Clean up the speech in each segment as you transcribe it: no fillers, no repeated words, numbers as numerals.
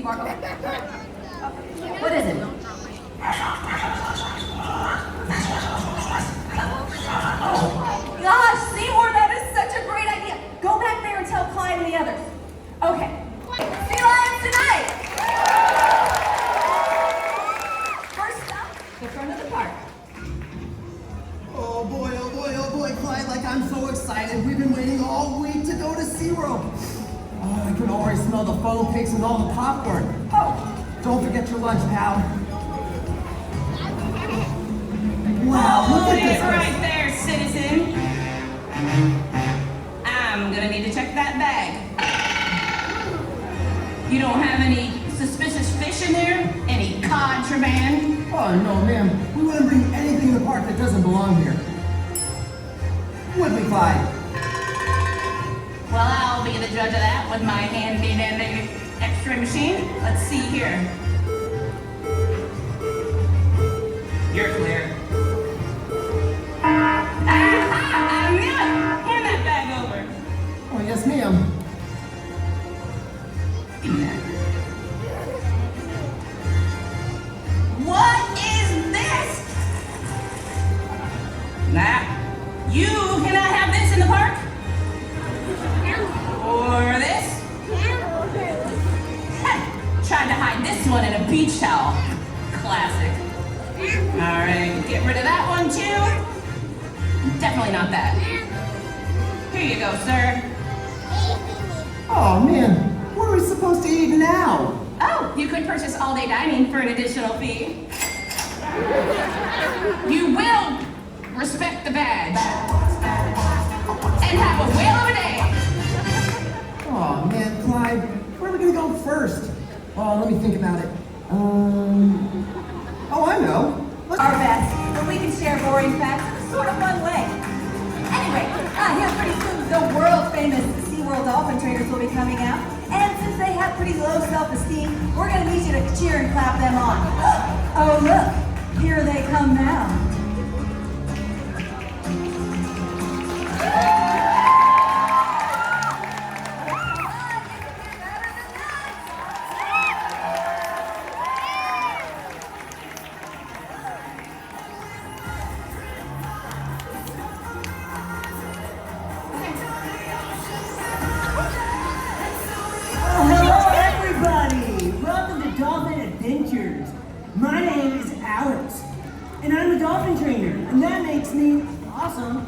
Sea Mark. Okay. What is it? Oh, gosh, Seymour, that is such a great idea. Go back there and tell Clyde and the others. Okay. Sea Lions Tonite! First up, the front of the park. Oh boy, oh boy, oh boy, Clyde, like I'm so excited. We've been waiting all week to go to SeaWorld. Oh, I can already smell the foam cakes and all the popcorn. Oh, don't forget your lunch, pal. Wow, look at this. Right there, citizen. I'm gonna need to check that bag. You don't have any suspicious fish in there? Any contraband? Oh, no, ma'am. We wouldn't bring anything in the park that doesn't belong here. Would we, Clyde? Well, I'll be the judge of that with my handy-dandy X-ray machine. Let's see here. You're clear. I knew it! Hand that bag over. Oh, yes, ma'am. Give me that. What is this? Nah. You cannot have this in the park? Or this? Tried to hide this one in a beach towel. Classic. Alright, get rid of that one too. Definitely not that. Here you go, sir. Oh, man. What are we supposed to eat now? Oh, you could purchase all-day dining for an additional fee. You will respect the badge and have a whale of a day. Oh, man, Clyde. Where are we going to go first? Oh, let me think about it. Oh, I know. Let's... Our best, but we can share boring facts in a sort of fun way. Anyway, here pretty soon the world-famous SeaWorld dolphin trainers will be coming out. And since they have pretty low self-esteem, we're going to need you to cheer and clap them on. Oh, look, here they come now. My name is Alex, and I'm a dolphin trainer, and that makes me awesome.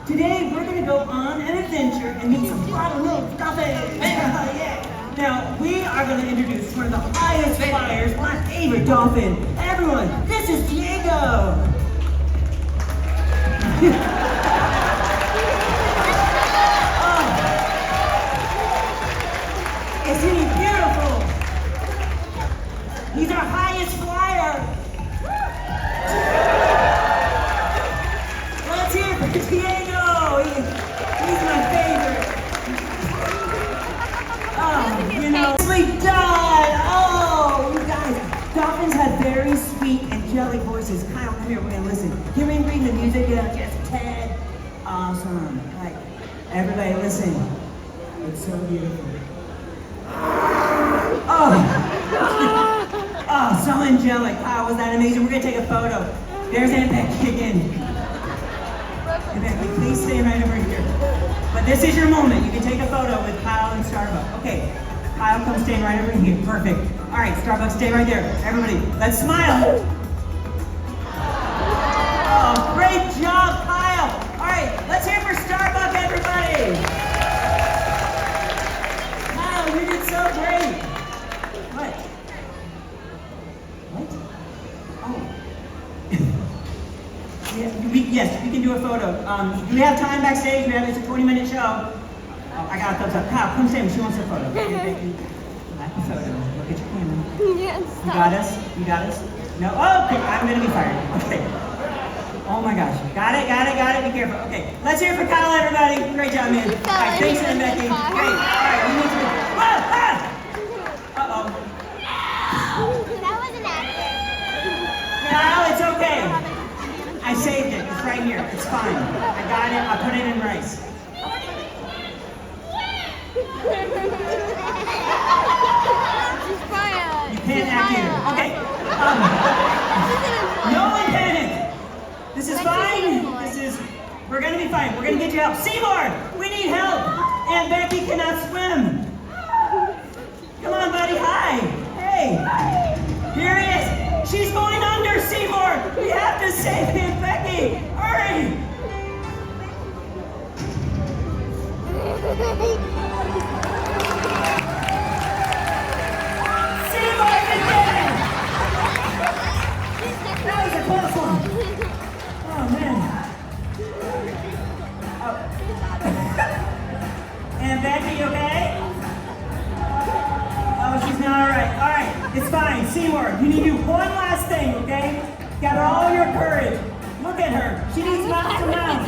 Today we're going to go on an adventure and meet some bottlenose dolphins. Yeah. Now, we are going to introduce one of the highest flyers, my favorite dolphin. Everyone, this is Diego. Isn't he beautiful? He's our highest flyer. Let's hear it for Diego. He's my favorite. Nicely done. Oh, you guys, dolphins have very sweet, angelic voices. Kyle, come here, we're gonna listen. Hear me reading the music, just Ted. Awesome. Right. Everybody listen. It's so beautiful. Oh, so angelic. Wow, was that amazing? We're going to take a photo. There's Aunt Becky again. Aunt Becky, please stand right over here. But this is your moment. You can take a photo with Kyle and Starbuck. Okay, Kyle, come stand right over here. Perfect. All right, Starbuck, stay right there. Everybody, let's smile. Oh, great job, Kyle. All right, let's hear it for Starbuck, everybody. Kyle, you did so great. What? What? Oh. Yes, we can do a photo. Do we have time backstage? It's a 20-minute show. Oh, I got a thumbs up. Kyle, come stand. She wants a photo. Okay, Becky. Like the photo. Look at your camera. Yes. You got us? You got us? No? Oh, okay. I'm going to be fired. Okay. Oh my gosh. Got it, got it, got it. Be careful. Okay. Let's hear it for Kyle, everybody. Great job, man. All right, thanks, Aunt Becky. Great. All right, we need to go. Whoa! Ah! Uh-oh. That was an accident. Kyle, it's okay. I saved it. It's right here. It's fine. I got it. I put it in rice. Okay. No one panic. This is fine. We're gonna be fine. We're gonna get you help. Seymour, we need help. Aunt Becky cannot swim. Come on, buddy. Hi. Hey. Here he is. She's going under, Seymour. We have to save Aunt Becky. Hurry. Seymour, you did it. That was a close one. Oh, man. Aunt Becky, you okay? Oh, she's not all right. All right, it's fine. Seymour, you need to do one last thing, okay? Gather all your courage. Look at her. She needs mouth to mouth.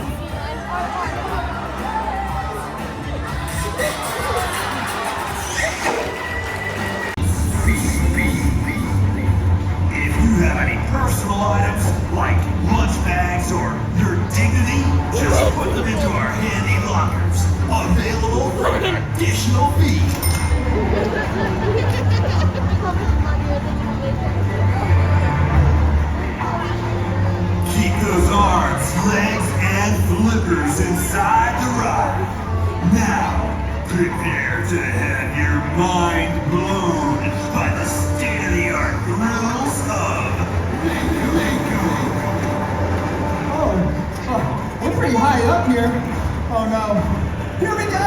If you have any personal items, like lunch bags or your dignity, just put them into our handy lockers. Available for an additional fee. Keep those arms, legs, and flippers inside the ride. Now, prepare to have your mind blown by the state-of-the-art thrills of Oh, we're pretty high up here. Oh no. Here we go!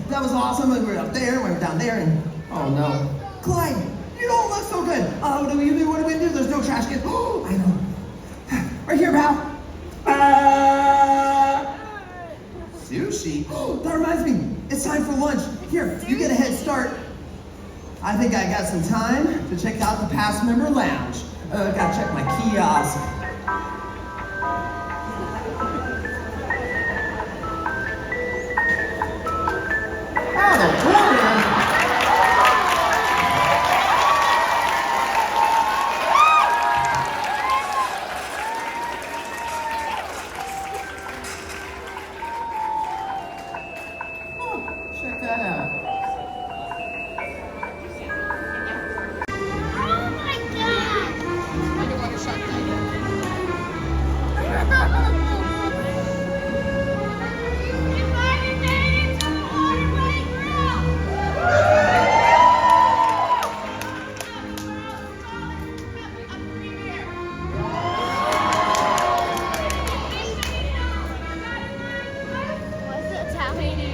That was awesome. We were up there, we were down there, and oh no. Clyde, you don't look so good. Oh, what do we do? There's no trash can. Oh, I know. Right here, pal. Sushi? Oh, that reminds me. It's time for lunch. Here, you get a head start. I think I got some time to check out the past member lounge. Gotta check my kiosk. Check that out. Oh my god! I don't want to shut that You finally made it to the waterway grill! What's it telling you?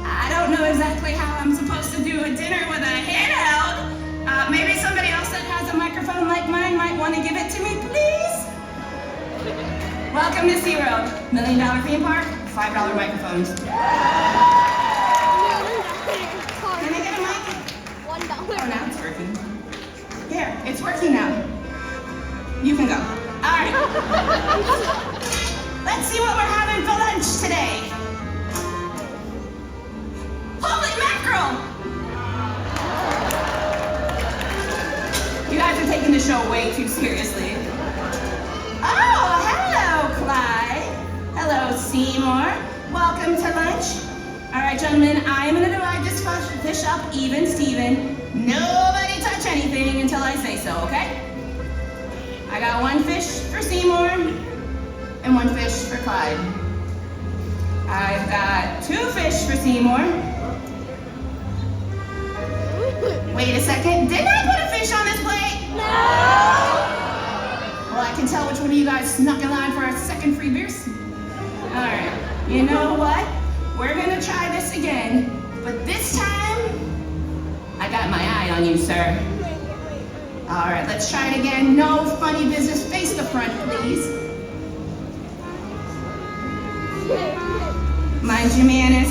I don't know exactly how I'm supposed to do a dinner with a handheld. Maybe somebody else that has a microphone like mine might want to give it to me, please. Welcome to SeaWorld. $1 million theme park, $5 microphones. Can I get a mic? $1. Oh, now it's working. Here, it's working now. You can go. All right. Let's see what we're having for lunch today. Holy mackerel! You guys are taking the show way too seriously. Oh, hello, Clyde. Hello, Seymour. Welcome to lunch. All right, gentlemen, I am gonna divide this fish up even, Steven. Nobody touch anything until I say so, okay? I got one fish for Seymour and one fish for Clyde. I've got 2 fish for Seymour. Wait a second, didn't I put a fish on this plate? No! Well, I can tell which one of you guys snuck in line for our second free beers. All right, you know what? we're gonna try this again, but this time, I got my eye on you, sir. All right, let's try it again. No funny business, face the front, please. Mind your manners.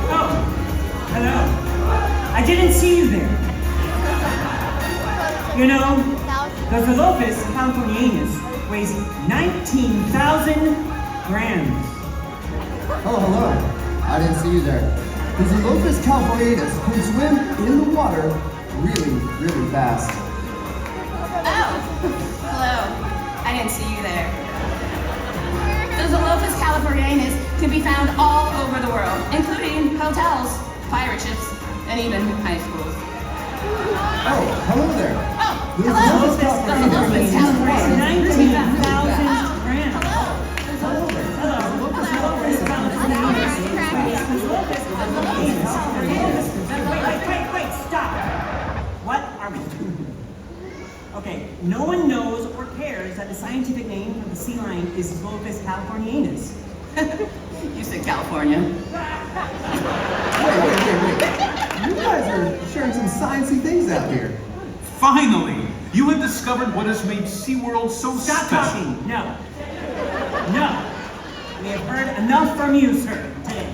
Oh, hello. I didn't see you there. You know, the Zolophus californianus weighs 19,000 grams. Oh, hello. I didn't see you there. The Zolophus californianus can swim in the water really, really fast. Oh, hello. I didn't see you there. The Zolophus californianus can be found all over the world, including hotels, pirate ships, and even high schools. Oh, hello there. Oh, The hello. Zolophus The Zolophus californianus. californianus. 19,000 grams. Hello. Wait, stop! What are we doing? Okay, no one knows or cares that the scientific name of the sea lion is Zolophus californianus. You said California. Wait. You guys are sharing some sciencey things out here. Finally, you have discovered what has made SeaWorld so Stop special. talking! No. No. We have heard enough from you, sir, today.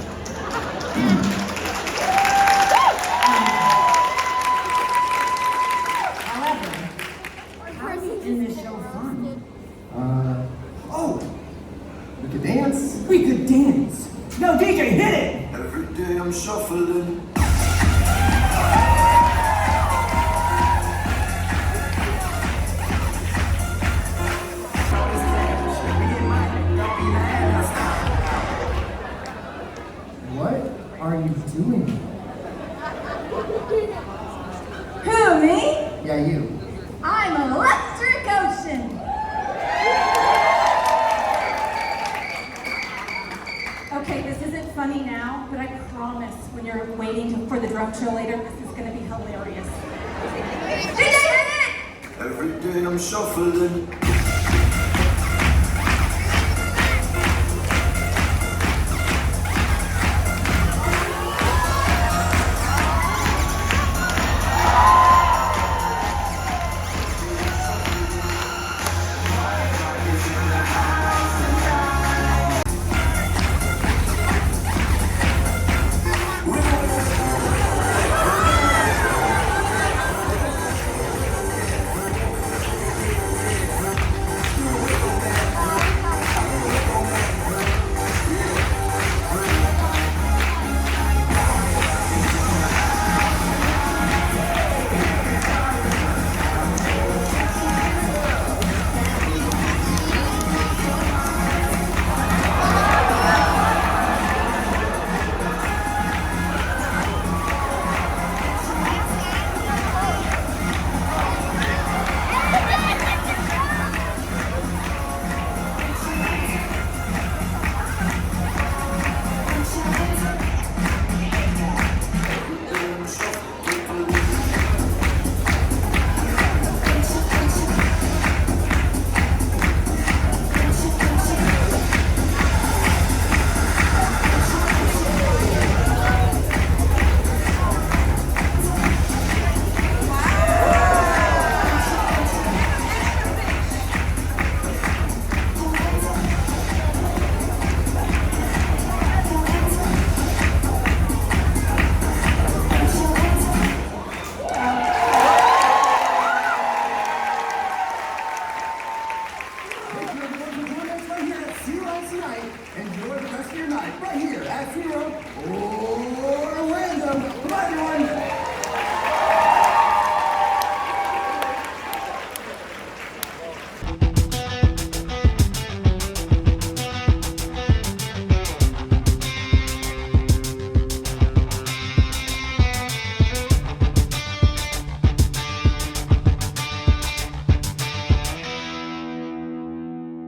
However, how do we end this show fun? Oh, we could dance. We could dance. Yo, DJ, hit it! Every day I'm shuffling. What are you doing? Who, me? Yeah, you. I'm Electric Ocean. Okay, this isn't funny now, but I promise when you're waiting for the drum show later, this is going to be hilarious. DJ, hit it! Every day I'm shuffling. Enjoy the rest of your night right here at SeaWorld Orlando. Bye, everyone.